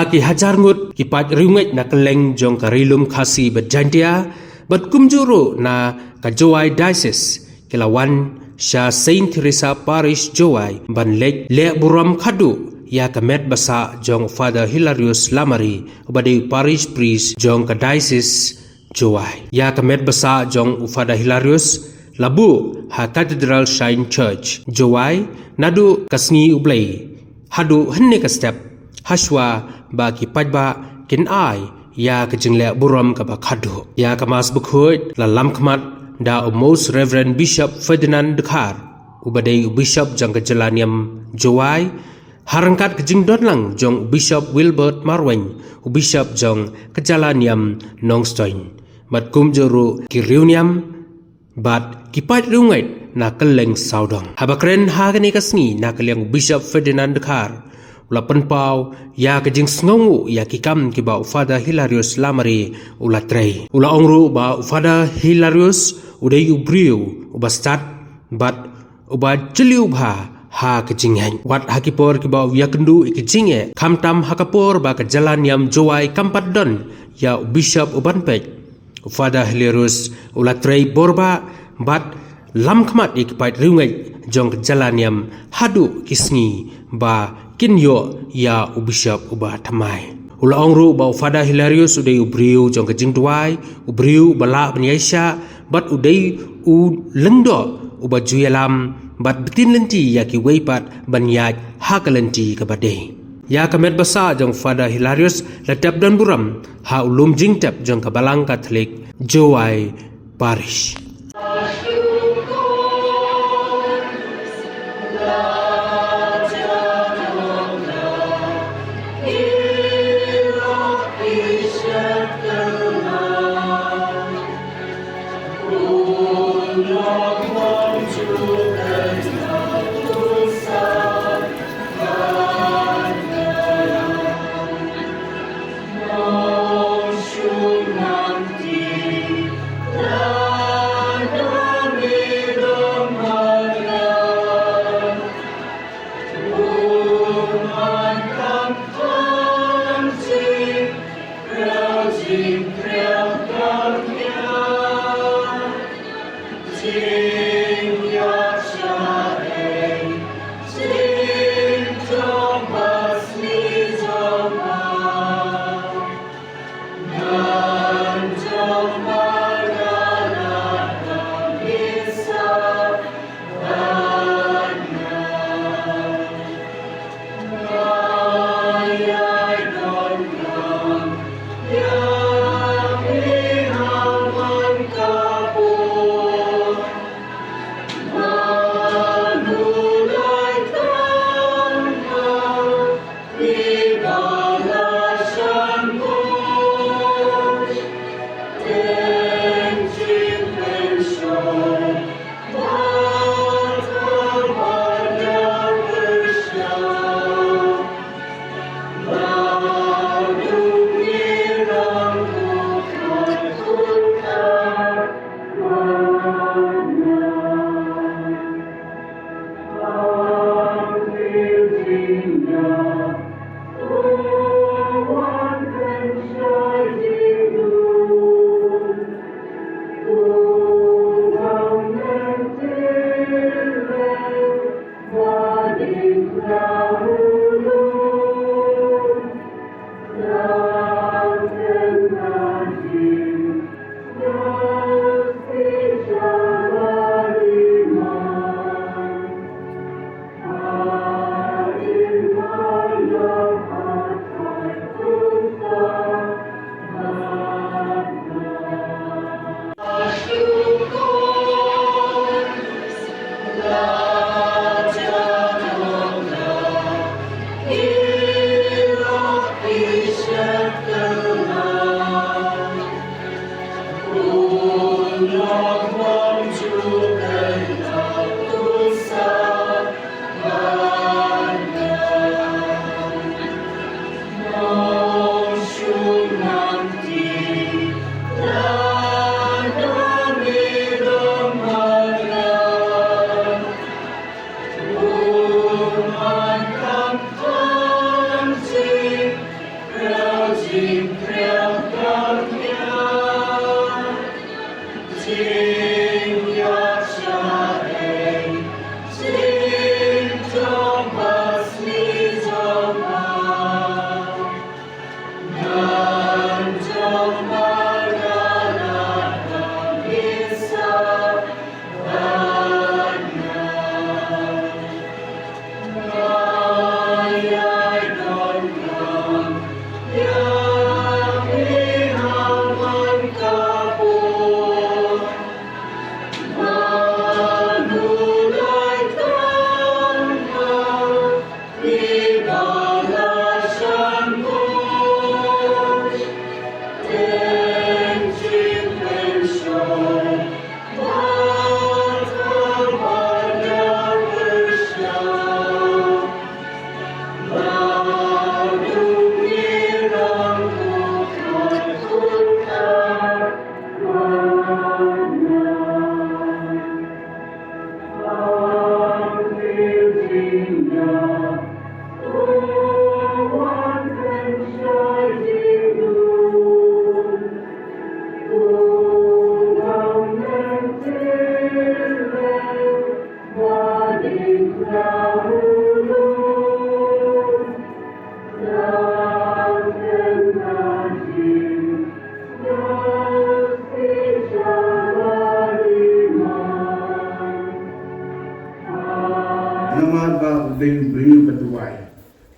ki hajar ngut ki pat riunget na keleng jong karilum khasi berjantia bat kumjuru na ka Jowai Diocese kilawan Sha Saint Teresa Parish Jowai ban lek le buram khadu ya kamet basa jong Father Hilarius Lamari ubade Parish Priest jong ka Diocese Jowai ya kamet basa jong Father Hilarius labu ha Cathedral Shrine Church Jowai nadu kasngi ublei hadu henne ka step hashwa ba ki pajba kin ai ya ka jingle buram ka ba khadu ya ka mas bukhoi la lam khmat da Most Reverend Bishop Ferdinand Dekhar ubade Bishop jong ka Jalaniam Jowai harangkat ka jing don lang jong Bishop Wilbert Marweng Bishop jong ka Jalaniam Nongstoin mat kum juru ki reuniam bat kipat rungai na keleng saudong habakren hagani kasni na keleng Bishop Ferdinand Dekhar ula penpau ya kejing sngongu ya kikam ki ba Father Hilarius Lamari ula trei ula ongru ba Father Hilarius udai ubriu uba start bat uba jeliu bha ha kejing hang wat hakipor ki ba yakendu ikejing e khamtam hakapor ba ka jalan yam Jowai kampat don ya Bishop uban pek Father Hilarius ula trei borba bat lam khmat ikpat riungai jong jalan yam hadu kisngi ba kinyo ya Bishop uba thamai ula ongru ba Father Hilarius udai ubriu jong kejing duai ubriu bala penyaisha bat udai u lengdo uba juyalam bat betin lenti ya ki weipat banyaj hakalenti kabade ya kamet basa jong Father Hilarius latap dan buram ha ulum jingtap jong kabalang Catholic Jowai Parish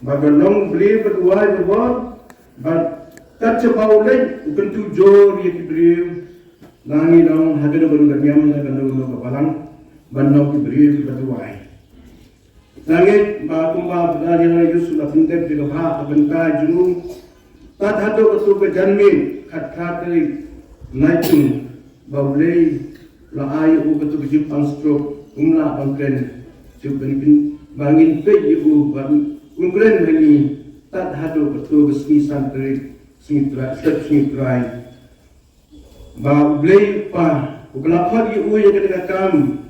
Bagalong believe but why the word, but touch about it, you can do joy, you can believe. Langi dong, hagad baru kanyam, hagad baru kapalang, banok you believe but why. Langit, bakumba, berdari yang Yusuf sudah fintep di kapal, kebentai juru, tak ada ketu kejanmin, kat-katri, naikun, baulei, laai u ketu kejipang strok, umlah bangkren, cuban bangin pej u bangkren lagi, tak ada ketu kesini santri, sini try. Baulei pa, ukelapar u yang ketika kam,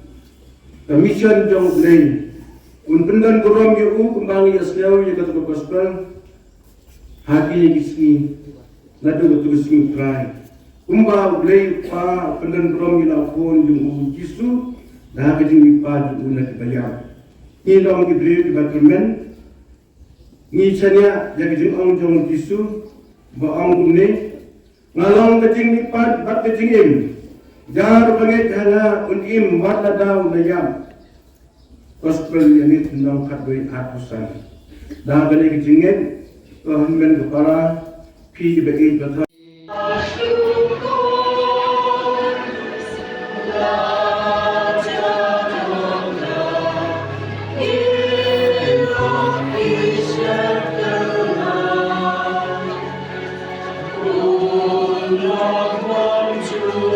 commission jong ulei. Unpendan korom yu kembali asliau yang kata gospel hati yang kisni nado betul kisni try umba ulei pa pendan korom yang lapon yung jisu dah kejing ipa yung nak bayar ni dong diberi di batulmen ni chanya yang kejing ong jong jisu ba ong kumne ngalong kejing ipa bat kejing im jar banget hanga unim wat ladau layam gospel ini tentang kadoi atusan. Dah balik kejingin, Tuhan men kepala pi bagi betul. Oh,